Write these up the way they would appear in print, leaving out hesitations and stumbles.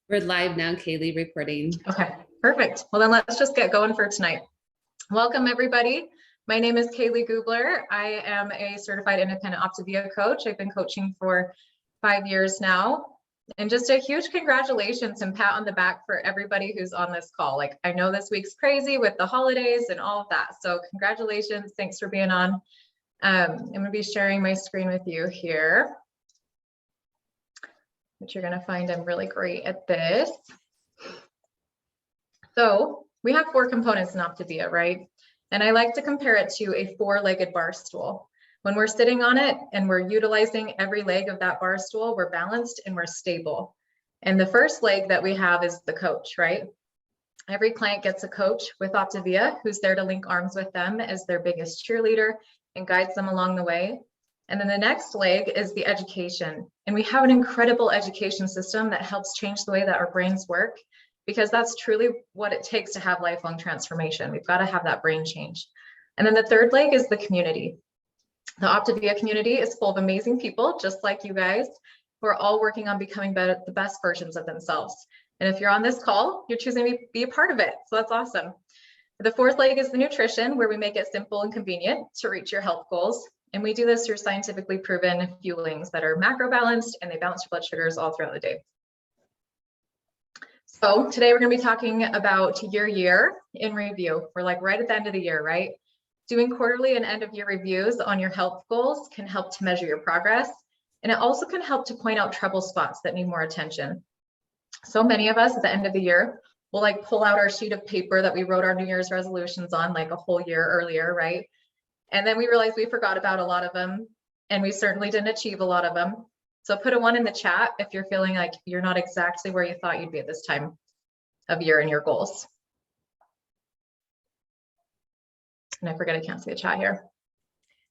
We're live now, Kaeley, recording. Okay, perfect. Well, then let's just get going for tonight. Welcome, everybody. My name is Kaeley Gubler. I am a certified independent Optavia coach. I've been coaching for 5 years now. And just a huge congratulations and pat on the back for everybody who's on this call. Like, I know this week's crazy with the holidays and all of that. So congratulations. Thanks for being on. I'm going to be sharing my screen with you here, which you're going to find I'm really great at this. So we have 4 components in Optavia, right? And I like to compare it to a 4-legged bar stool. When we're sitting on it and we're utilizing every leg of that bar stool, we're balanced and we're stable. And the first leg that we have is the coach, right? Every client gets a coach with Optavia who's there to link arms with them as their biggest cheerleader and guides them along the way. And then the next leg is the education. And we have an incredible education system that helps change the way that our brains work, because that's truly what it takes to have lifelong transformation. We've got to have that brain change. And then the third leg is the community. The Optavia community is full of amazing people, just like you guys, who are all working on becoming the best versions of themselves. And if you're on this call, you're choosing to be a part of it. So that's awesome. The fourth leg is the nutrition, where we make it simple and convenient to reach your health goals. And we do this through scientifically proven fuelings that are macro balanced, and they balance your blood sugars all throughout the day. So today we're going to be talking about your year in review. We're like right at the end of the year, right? Doing quarterly and end of year reviews on your health goals can help to measure your progress. And it also can help to point out trouble spots that need more attention. So many of us at the end of the year will like pull out our sheet of paper that we wrote our New Year's resolutions on like a whole year earlier, right? And then we realized we forgot about a lot of them, and we certainly didn't achieve a lot of them. So put a 1 in the chat if you're feeling like you're not exactly where you thought you'd be at this time of year in your goals. And I forget I can't see the chat here.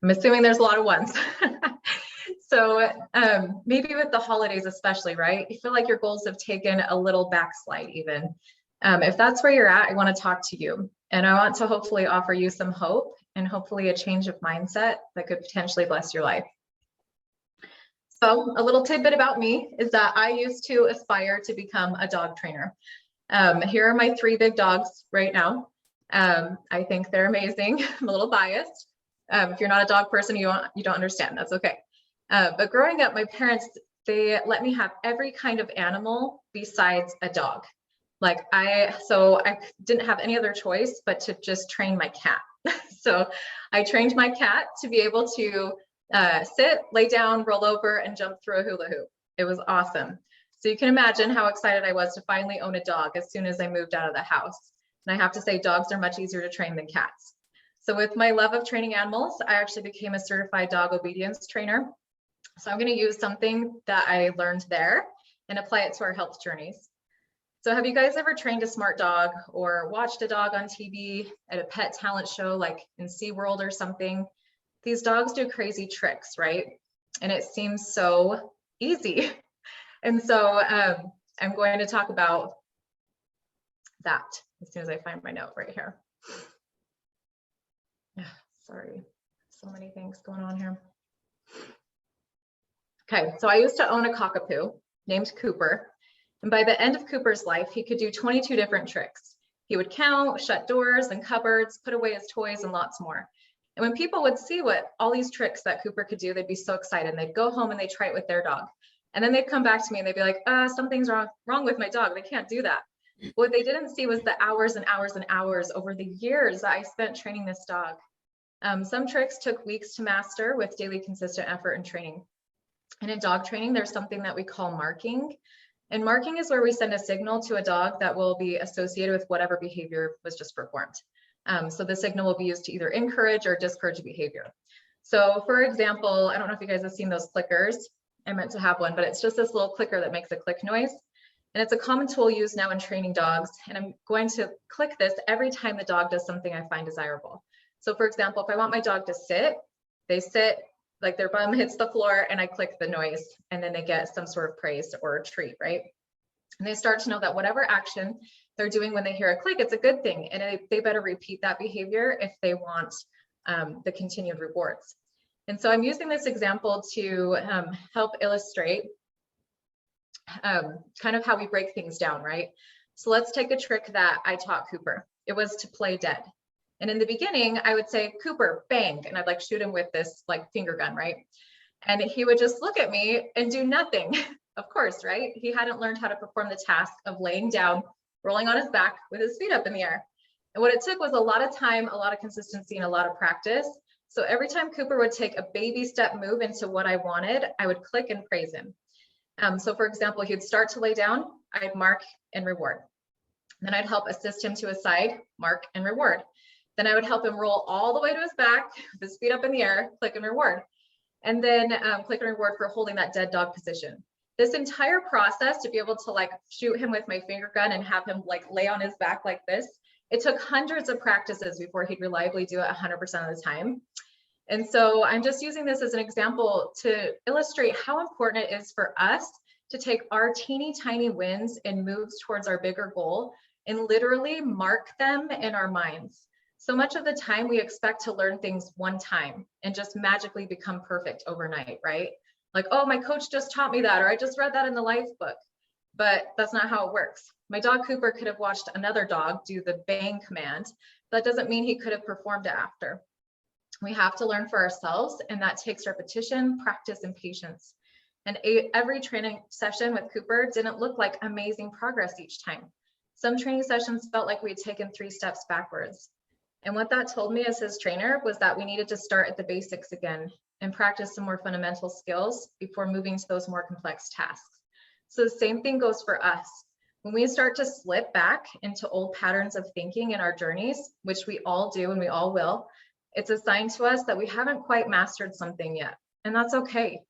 I'm assuming there's a lot of 1s. So maybe with the holidays especially, right? You feel like your goals have taken a little backslide even. If that's where you're at, I want to talk to you. And I want to hopefully offer you some hope and hopefully a change of mindset that could potentially bless your life. So a little tidbit about me is that I used to aspire to become a dog trainer. Here are my 3 big dogs right now. I think they're amazing. I'm a little biased. If you're not a dog person, you don't understand, that's okay. But growing up, my parents, they let me have every kind of animal besides a dog. Like so I didn't have any other choice but to just train my cat. So I trained my cat to be able to sit, lay down, roll over, and jump through a hula hoop. It was awesome. So you can imagine how excited I was to finally own a dog as soon as I moved out of the house. And I have to say, dogs are much easier to train than cats. So with my love of training animals, I actually became a certified dog obedience trainer. So I'm going to use something that I learned there and apply it to our health journeys. So have you guys ever trained a smart dog or watched a dog on TV at a pet talent show like in SeaWorld or something? These dogs do crazy tricks, right? And it seems so easy. And so I'm going to talk about that as soon as I find my note right here. Sorry, so many things going on here. Okay, so I used to own a cockapoo named Cooper. And by the end of Cooper's life, he could do 22 different tricks. He would count, shut doors and cupboards, put away his toys, and lots more. And when people would see what all these tricks that Cooper could do, they'd be so excited. And they'd go home and they'd try it with their dog. And then they'd come back to me and they'd be like, something's wrong with my dog. They can't do that. What they didn't see was the hours and hours and hours over the years that I spent training this dog. Some tricks took weeks to master with daily consistent effort and training. And in dog training, there's something that we call marking. And marking is where we send a signal to a dog that will be associated with whatever behavior was just performed. So the signal will be used to either encourage or discourage behavior. So for example, I don't know if you guys have seen those clickers. I meant to have one, but it's just this little clicker that makes a click noise. And it's a common tool used now in training dogs. And I'm going to click this every time the dog does something I find desirable. So for example, if I want my dog to sit, they sit, like their bum hits the floor, and I click the noise, and then they get some sort of praise or a treat, right? And they start to know that whatever action they're doing when they hear a click, it's a good thing. And they better repeat that behavior if they want the continued rewards. And so I'm using this example to help illustrate kind of how we break things down, right? So let's take a trick that I taught Cooper. It was to play dead. And in the beginning, I would say, Cooper, bang, and I'd like shoot him with this like finger gun, right? And he would just look at me and do nothing. Of course, right? He hadn't learned how to perform the task of laying down, rolling on his back with his feet up in the air. And what it took was a lot of time, a lot of consistency, and a lot of practice. So every time Cooper would take a baby step move into what I wanted, I would click and praise him. So for example, he'd start to lay down, I'd mark and reward. Then I'd help assist him to his side, mark and reward. Then I would help him roll all the way to his back, with his feet up in the air, click and reward. And then click and reward for holding that dead dog position. This entire process, to be able to like shoot him with my finger gun and have him like lay on his back like this, it took hundreds of practices before he'd reliably do it 100% of the time. And so I'm just using this as an example to illustrate how important it is for us to take our teeny tiny wins and moves towards our bigger goal and literally mark them in our minds. So much of the time we expect to learn things one time and just magically become perfect overnight, right? Like, oh, my coach just taught me that, or I just read that in the life book. But that's not how it works. My dog Cooper could have watched another dog do the bang command. That doesn't mean he could have performed it after. We have to learn for ourselves, and that takes repetition, practice, and patience. And every training session with Cooper didn't look like amazing progress each time. Some training sessions felt like we had taken 3 steps backwards. And what that told me as his trainer was that we needed to start at the basics again and practice some more fundamental skills before moving to those more complex tasks. So the same thing goes for us. When we start to slip back into old patterns of thinking in our journeys, which we all do and we all will, it's a sign to us that we haven't quite mastered something yet. And that's okay.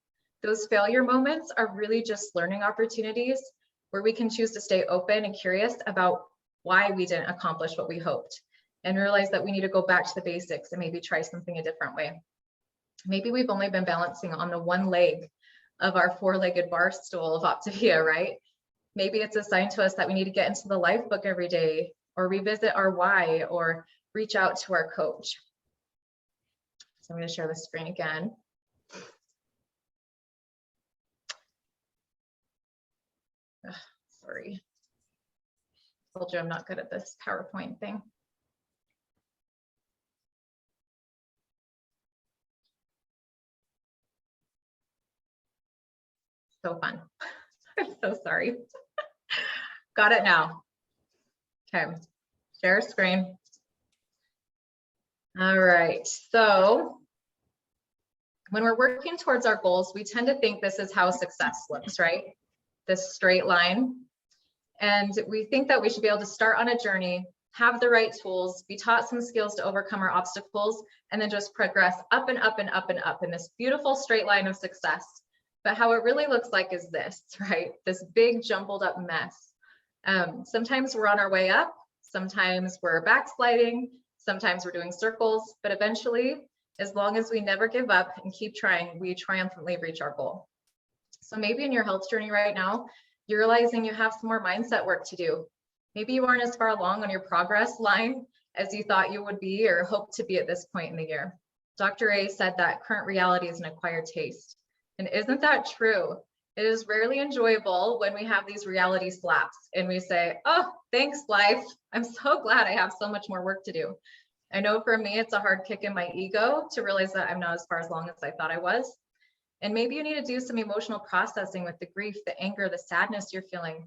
Those failure moments are really just learning opportunities where we can choose to stay open and curious about why we didn't accomplish what we hoped, and realize that we need to go back to the basics and maybe try something a different way. Maybe we've only been balancing on the one leg of our 4-legged bar stool of Optavia, right? Maybe it's a sign to us that we need to get into the life book every day, or revisit our why, or reach out to our coach. So I'm going to share the screen again. Ugh, sorry. Told you I'm not good at this PowerPoint thing. So fun. I'm so sorry. Got it now. Okay, share screen. All right, so when we're working towards our goals, we tend to think this is how success looks, right? This straight line. And we think that we should be able to start on a journey, have the right tools, be taught some skills to overcome our obstacles, and then just progress up and up and up and up in this beautiful straight line of success. But how it really looks like is this, right? This big jumbled up mess. Sometimes we're on our way up, sometimes we're backsliding, sometimes we're doing circles, but eventually, as long as we never give up and keep trying, we triumphantly reach our goal. So maybe in your health journey right now, you're realizing you have some more mindset work to do. Maybe you aren't as far along on your progress line as you thought you would be or hoped to be at this point in the year. Dr. A said that current reality is an acquired taste. And isn't that true? It is rarely enjoyable when we have these reality slaps and we say, oh, thanks, life. I'm so glad I have so much more work to do. I know for me, it's a hard kick in my ego to realize that I'm not as far along as I thought I was. And maybe you need to do some emotional processing with the grief, the anger, the sadness you're feeling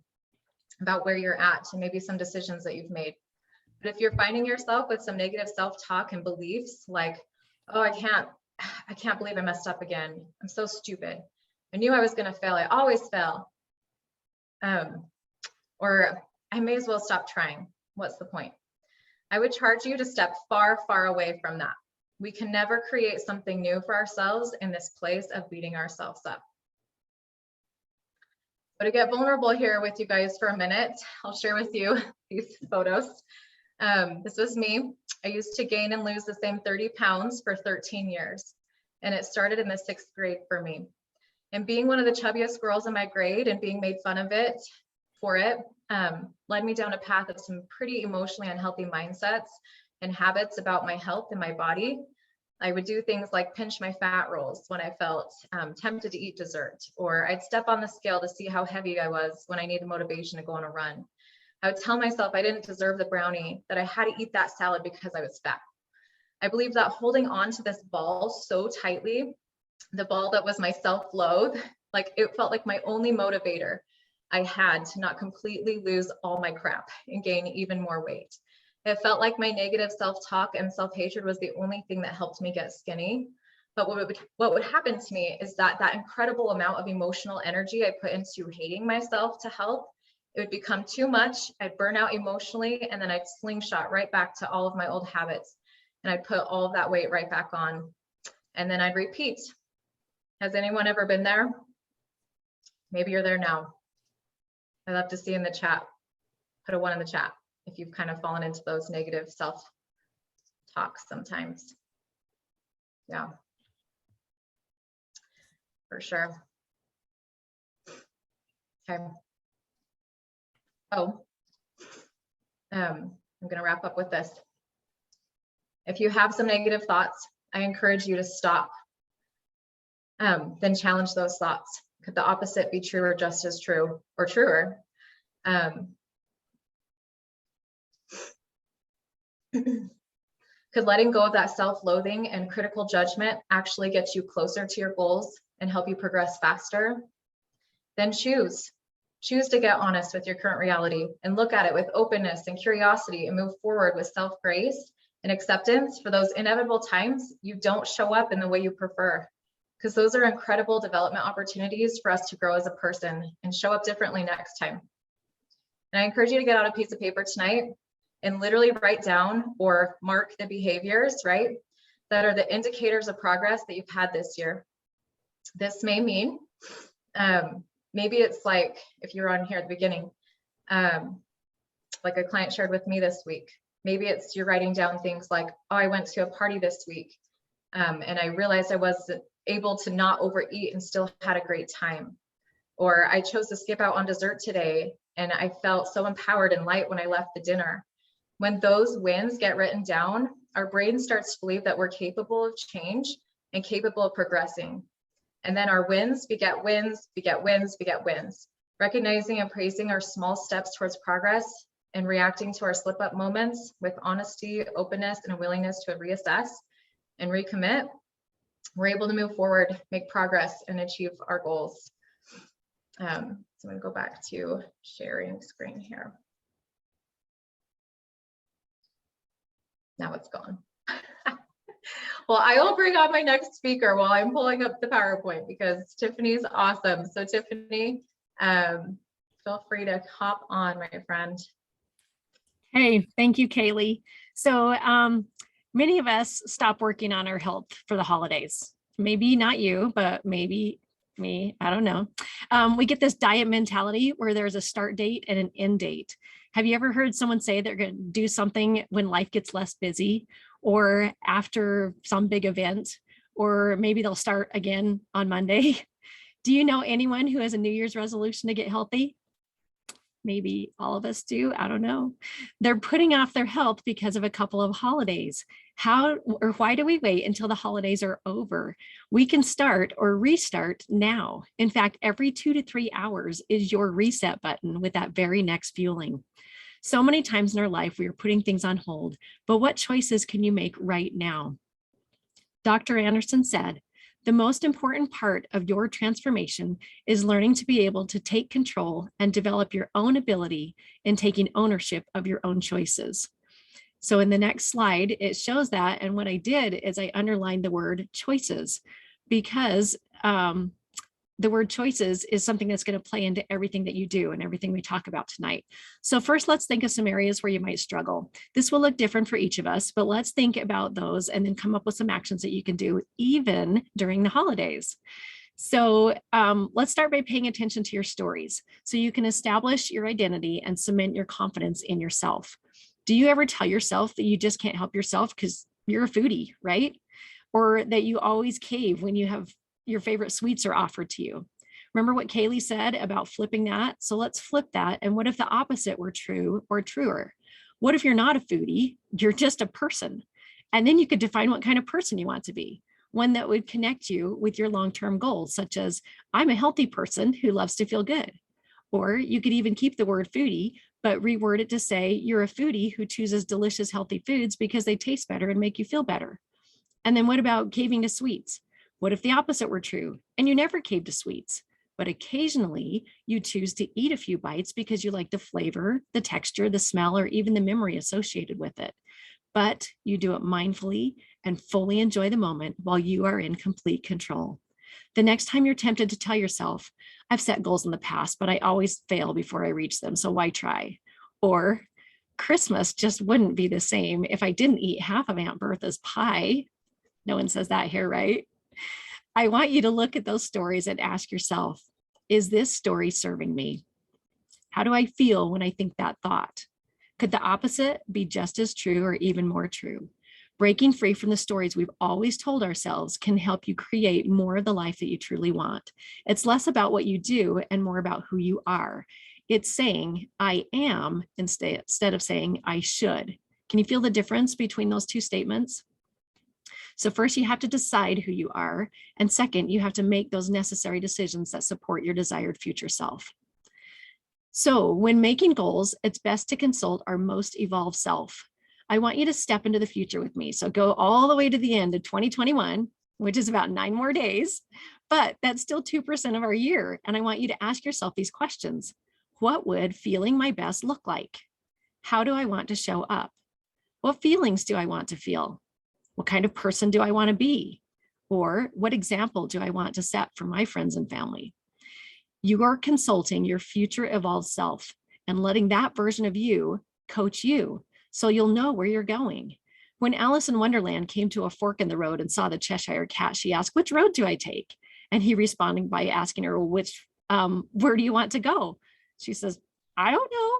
about where you're at, and maybe some decisions that you've made. But if you're finding yourself with some negative self-talk and beliefs like, oh, I can't believe I messed up again. I'm so stupid. I knew I was going to fail. I always fail. Or I may as well stop trying. What's the point? I would charge you to step far, far away from that. We can never create something new for ourselves in this place of beating ourselves up. But to get vulnerable here with you guys for a minute, I'll share with you these photos. This was me. I used to gain and lose the same 30 pounds for 13 years. And it started in the 6th grade for me. And being one of the chubbiest girls in my grade and being made fun of it for it led me down a path of some pretty emotionally unhealthy mindsets and habits about my health and my body. I would do things like pinch my fat rolls when I felt tempted to eat dessert, or I'd step on the scale to see how heavy I was when I needed motivation to go on a run. I would tell myself I didn't deserve the brownie, that I had to eat that salad because I was fat. I believe that holding on to this ball so tightly, the ball that was my self-loathe, like it felt like my only motivator. I had to not completely lose all my crap and gain even more weight. It felt like my negative self-talk and self-hatred was the only thing that helped me get skinny. But what would happen to me is that incredible amount of emotional energy I put into hating myself to help, it would become too much. I'd burn out emotionally, and then I'd slingshot right back to all of my old habits. And I'd put all of that weight right back on. And then I'd repeat. Has anyone ever been there? Maybe you're there now. I'd love to see in the chat. Put a 1 in the chat if you've kind of fallen into those negative self-talks sometimes. Yeah, for sure. Okay. Oh, I'm going to wrap up with this. If you have some negative thoughts, I encourage you to stop. Then challenge those thoughts. Could the opposite be true or just as true or truer? Could letting go of that self-loathing and critical judgment actually get you closer to your goals and help you progress faster? Then choose to get honest with your current reality and look at it with openness and curiosity, and move forward with self-grace and acceptance for those inevitable times you don't show up in the way you prefer, because those are incredible development opportunities for us to grow as a person and show up differently next time. And I encourage you to get out a piece of paper tonight and literally write down or mark the behaviors, right, that are the indicators of progress that you've had this year. This may mean, maybe it's like, if you're on here at the beginning, like a client shared with me this week, maybe it's you're writing down things like, oh, I went to a party this week, and I realized I wasn't able to not overeat and still had a great time. Or I chose to skip out on dessert today, and I felt so empowered and light when I left the dinner. When those wins get written down, our brain starts to believe that we're capable of change and capable of progressing. And then our wins beget wins, beget wins, beget wins. Recognizing and praising our small steps towards progress and reacting to our slip-up moments with honesty, openness, and a willingness to reassess and recommit, we're able to move forward, make progress, and achieve our goals. So I'm going to go back to sharing screen here. Now it's gone. Well, I will bring on my next speaker while I'm pulling up the PowerPoint, because Tiffany's awesome. So Tiffany, feel free to hop on, my friend. Hey, thank you, Kaeley. So many of us stop working on our health for the holidays. Maybe not you, but maybe me, I don't know. We get this diet mentality where there's a start date and an end date. Have you ever heard someone say they're going to do something when life gets less busy, or after some big event, or maybe they'll start again on Monday? Do you know anyone who has a New Year's resolution to get healthy? Maybe all of us do, I don't know. They're putting off their health because of a couple of holidays. How or why do we wait until the holidays are over? We can start or restart now. In fact, every 2 to 3 hours is your reset button with that very next fueling. So many times in our life, we are putting things on hold, but what choices can you make right now? Dr. Anderson said, the most important part of your transformation is learning to be able to take control and develop your own ability in taking ownership of your own choices. So in the next slide, it shows that. And what I did is I underlined the word choices, because the word choices is something that's going to play into everything that you do and everything we talk about tonight. So first, let's think of some areas where you might struggle. This will look different for each of us, but let's think about those and then come up with some actions that you can do even during the holidays. So let's start by paying attention to your stories so you can establish your identity and cement your confidence in yourself. Do you ever tell yourself that you just can't help yourself because you're a foodie, right? Or that you always cave when you have your favorite sweets are offered to you? Remember what Kaeley said about flipping that? So let's flip that. And what if the opposite were true or truer? What if you're not a foodie? You're just a person. And then you could define what kind of person you want to be, one that would connect you with your long-term goals, such as I'm a healthy person who loves to feel good. Or you could even keep the word foodie, but reword it to say you're a foodie who chooses delicious, healthy foods because they taste better and make you feel better. And then what about caving to sweets? What if the opposite were true and you never cave to sweets, but occasionally you choose to eat a few bites because you like the flavor, the texture, the smell, or even the memory associated with it. But you do it mindfully and fully enjoy the moment while you are in complete control. The next time you're tempted to tell yourself, I've set goals in the past, but I always fail before I reach them, so why try? Or Christmas just wouldn't be the same if I didn't eat half of Aunt Bertha's pie. No one says that here, right? I want you to look at those stories and ask yourself, is this story serving me? How do I feel when I think that thought? Could the opposite be just as true or even more true? Breaking free from the stories we've always told ourselves can help you create more of the life that you truly want. It's less about what you do and more about who you are. It's saying, I am, instead of saying, I should. Can you feel the difference between those two statements? So first, you have to decide who you are. And second, you have to make those necessary decisions that support your desired future self. So when making goals, it's best to consult our most evolved self. I want you to step into the future with me. So go all the way to the end of 2021, which is about 9 more days, but that's still 2% of our year. And I want you to ask yourself these questions. What would feeling my best look like? How do I want to show up? What feelings do I want to feel? What kind of person do I want to be? Or what example do I want to set for my friends and family? You are consulting your future evolved self and letting that version of you coach you so you'll know where you're going. When Alice in Wonderland came to a fork in the road and saw the Cheshire Cat, she asked, which road do I take? And he responded by asking her, well, where do you want to go? She says, I don't know.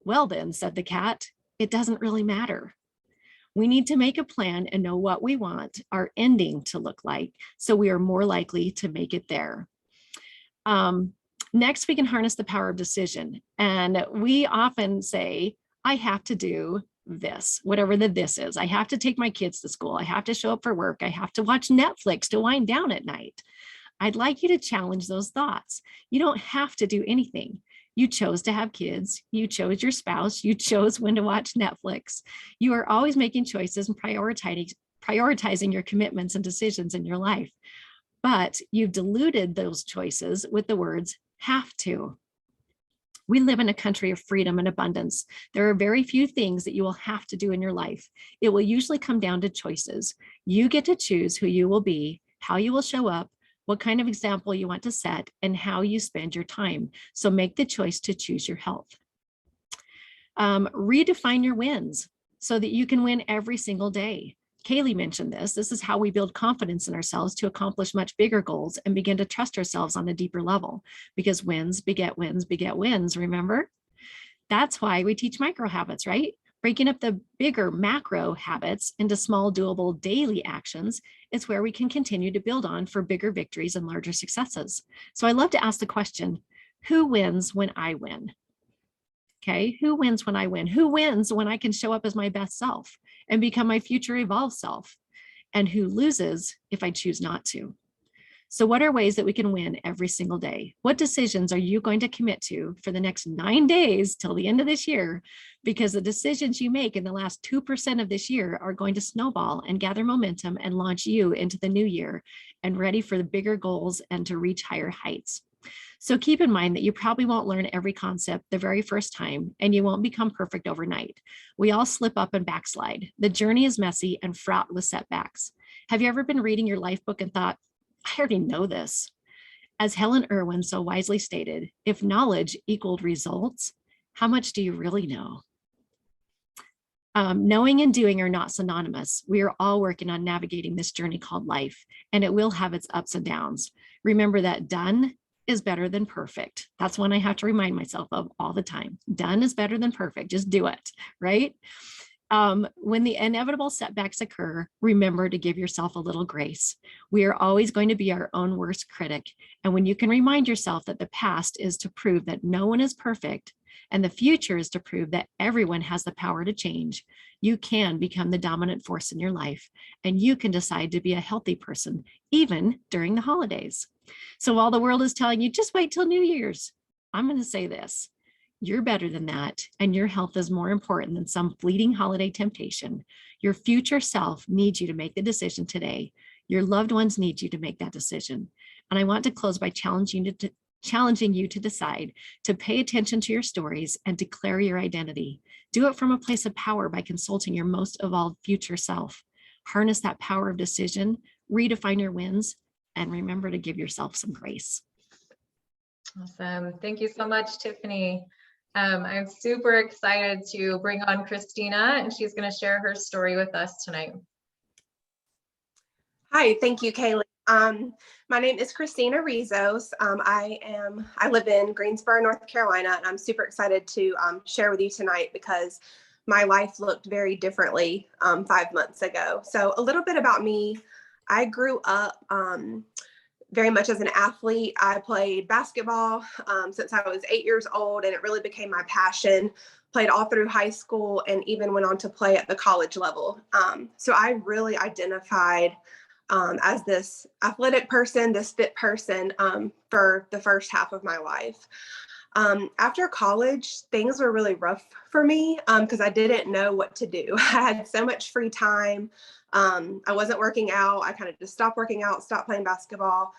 Well then, said the cat, it doesn't really matter. We need to make a plan and know what we want our ending to look like so we are more likely to make it there. Next, we can harness the power of decision. And we often say, I have to do this, whatever the this is. I have to take my kids to school. I have to show up for work. I have to watch Netflix to wind down at night. I'd like you to challenge those thoughts. You don't have to do anything. You chose to have kids. You chose your spouse. You chose when to watch Netflix. You are always making choices and prioritizing your commitments and decisions in your life. But you've diluted those choices with the words have to. We live in a country of freedom and abundance. There are very few things that you will have to do in your life. It will usually come down to choices. You get to choose who you will be, how you will show up, what kind of example you want to set, and how you spend your time. So make the choice to choose your health. Redefine your wins so that you can win every single day. Kaeley mentioned this. This is how we build confidence in ourselves to accomplish much bigger goals and begin to trust ourselves on a deeper level, because wins beget wins beget wins, remember? That's why we teach micro habits, right? Breaking up the bigger macro habits into small, doable daily actions is where we can continue to build on for bigger victories and larger successes. So I love to ask the question, who wins when I win? Okay, who wins when I win? Who wins when I can show up as my best self and become my future evolved self? And who loses if I choose not to? So what are ways that we can win every single day? What decisions are you going to commit to for the next 9 days till the end of this year? Because the decisions you make in the last 2% of this year are going to snowball and gather momentum and launch you into the new year and ready for the bigger goals and to reach higher heights. So keep in mind that you probably won't learn every concept the very first time, and you won't become perfect overnight. We all slip up and backslide. The journey is messy and fraught with setbacks. Have you ever been reading your life book and thought, I already know this? As Helen Irwin so wisely stated, if knowledge equaled results, how much do you really know? Knowing and doing are not synonymous. We are all working on navigating this journey called life, and it will have its ups and downs. Remember that done is better than perfect. That's one I have to remind myself of all the time. Done is better than perfect. Just do it, right? When the inevitable setbacks occur, remember to give yourself a little grace. We are always going to be our own worst critic. And when you can remind yourself that the past is to prove that no one is perfect, And the future is to prove that everyone has the power to change. You can become the dominant force in your life, and you can decide to be a healthy person, even during the holidays. So while the world is telling you, just wait till New Year's, I'm going to say this. You're better than that, and your health is more important than some fleeting holiday temptation. Your future self needs you to make the decision today. Your loved ones need you to make that decision. And I want to close by challenging you to decide to pay attention to your stories and declare your identity. Do it from a place of power by consulting your most evolved future self. Harness that power of decision, redefine your wins, and remember to give yourself some grace. Awesome. Thank you so much, Tiffany. I'm super excited to bring on Christina, and she's going to share her story with us tonight. Hi, thank you, Kaeley. My name is Christina Rizos. I live in Greensboro, North Carolina, and I'm super excited to share with you tonight because my life looked very differently 5 months ago. So a little bit about me. I grew up very much as an athlete. I played basketball since I was 8 years old, and it really became my passion. Played all through high school and even went on to play at the college level. So I really identified as this athletic person, this fit person for the first half of my life. After college, things were really rough for me because I didn't know what to do. I had so much free time. I wasn't working out. I kind of just stopped working out, stopped playing basketball.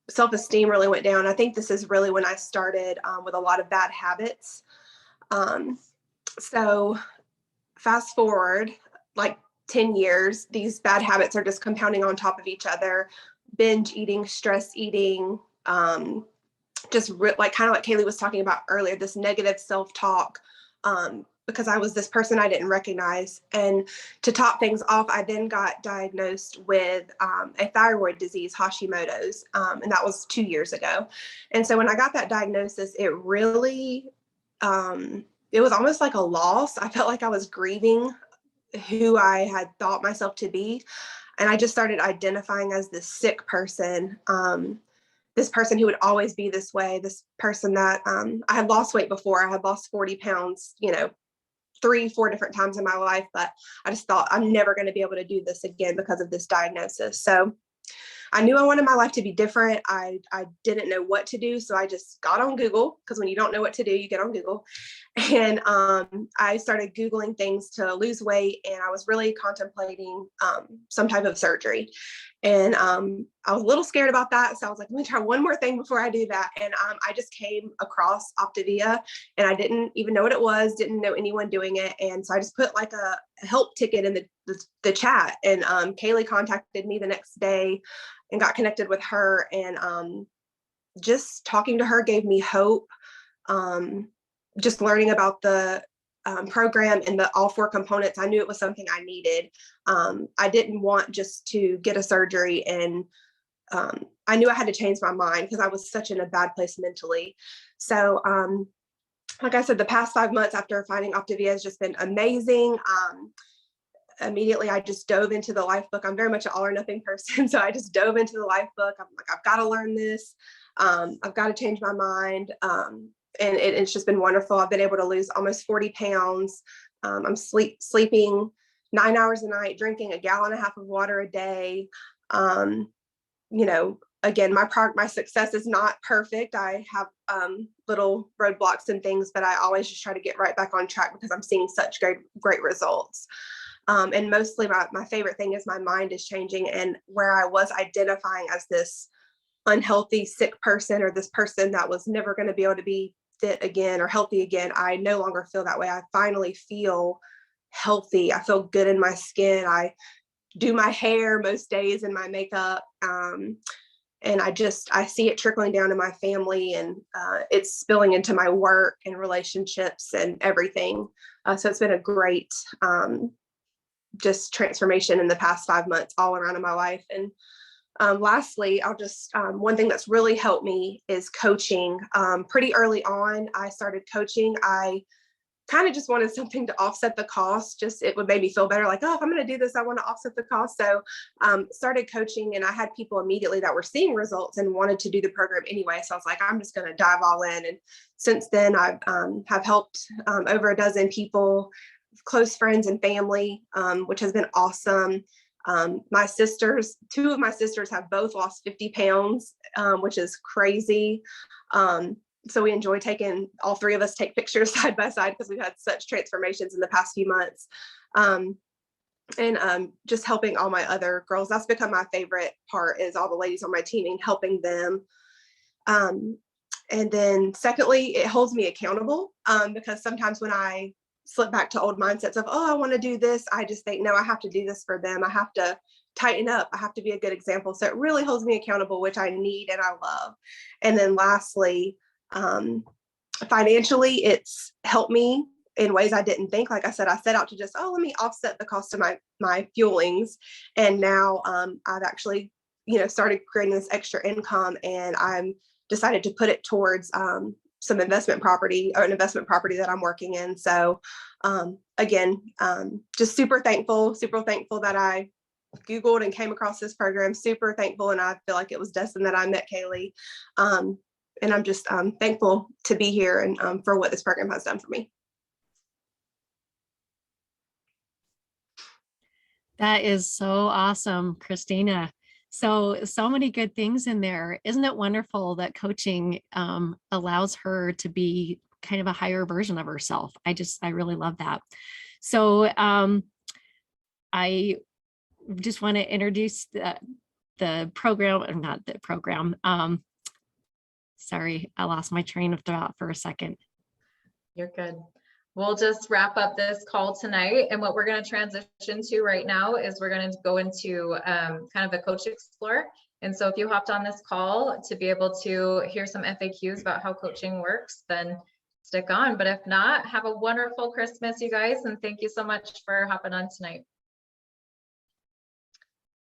Self-esteem really went down. I think this is really when I started with a lot of bad habits. So fast forward, like 10 years, these bad habits are just compounding on top of each other. Binge eating, stress eating, like kind of like Kaeley was talking about earlier, this negative self-talk, because I was this person I didn't recognize. And to top things off, I then got diagnosed with a thyroid disease, Hashimoto's, and that was 2 years ago. And so when I got that diagnosis, it really, it was almost like a loss. I felt like I was grieving who I had thought myself to be. And I just started identifying as this sick person, this person who would always be this way, this person that I had lost weight before. I had lost 40 pounds, 3-4 different times in my life, but I just thought I'm never going to be able to do this again because of this diagnosis. So I knew I wanted my life to be different. I didn't know what to do. So I just got on Google, because when you don't know what to do, you get on Google. And I started Googling things to lose weight, and I was really contemplating some type of surgery. And I was a little scared about that. So I was like, let me try one more thing before I do that. And I just came across Optavia, and I didn't even know what it was, didn't know anyone doing it. And so I just put like a help ticket in the chat, and Kaeley contacted me the next day and got connected with her. And just talking to her gave me hope. Just learning about the program and all 4 components, I knew it was something I needed. I didn't want just to get a surgery, and I knew I had to change my mind because I was such in a bad place mentally. So like I said, the past 5 months after finding Optavia has just been amazing. Immediately, I just dove into the life book. I'm very much an all or nothing person. So I just dove into the life book. I'm like, I've got to learn this. I've got to change my mind. And it's just been wonderful. I've been able to lose almost 40 pounds. I'm sleeping 9 hours a night, drinking 1.5 gallons of water a day. Again, my success is not perfect. I have little roadblocks and things, but I always just try to get right back on track because I'm seeing such great results. And mostly my favorite thing is my mind is changing, and where I was identifying as this unhealthy, sick person, or this person that was never going to be able to be fit again or healthy again, I no longer feel that way. I finally feel healthy. I feel good in my skin. I do my hair most days and my makeup. And I see it trickling down to my family, and it's spilling into my work and relationships and everything. So it's been a great just transformation in the past 5 months all around in my life. And lastly, I'll just, one thing that's really helped me is coaching. Pretty early on, I started coaching. I kind of just wanted something to offset the cost. Just it would make me feel better, like, oh, if I'm going to do this, I want to offset the cost. So started coaching, and I had people immediately that were seeing results and wanted to do the program anyway. So I was like, I'm just going to dive all in. And since then, I have helped over a dozen people, close friends and family, which has been awesome. My sisters, two of my sisters have both lost 50 pounds, which is crazy. So we enjoy taking, all three of us take pictures side by side because we've had such transformations in the past few months. And just helping all my other girls. That's become my favorite part, is all the ladies on my team and helping them. And then secondly, it holds me accountable, because sometimes when I slip back to old mindsets of, oh, I want to do this, I just think, no, I have to do this for them. I have to tighten up. I have to be a good example. So it really holds me accountable, which I need and I love. And then lastly, financially, it's helped me in ways I didn't think. Like I said, I set out to just, oh, let me offset the cost of my fuelings. And now I've actually, started creating this extra income, and I'm decided to put it towards some investment property, or an investment property that I'm working in. So again, just super thankful that I Googled and came across this program, super thankful. And I feel like it was destined that I met Kaeley. And I'm just thankful to be here and for what this program has done for me. That is so awesome, Christina. So many good things in there. Isn't it wonderful that coaching allows her to be kind of a higher version of herself? I really love that. So I just want to introduce the program, or not the program. Sorry, I lost my train of thought for a second. You're good. We'll just wrap up this call tonight. And what we're going to transition to right now is we're going to go into kind of a coach explore. And so if you hopped on this call to be able to hear some FAQs about how coaching works, then stick on. But if not, have a wonderful Christmas, you guys. And thank you so much for hopping on tonight.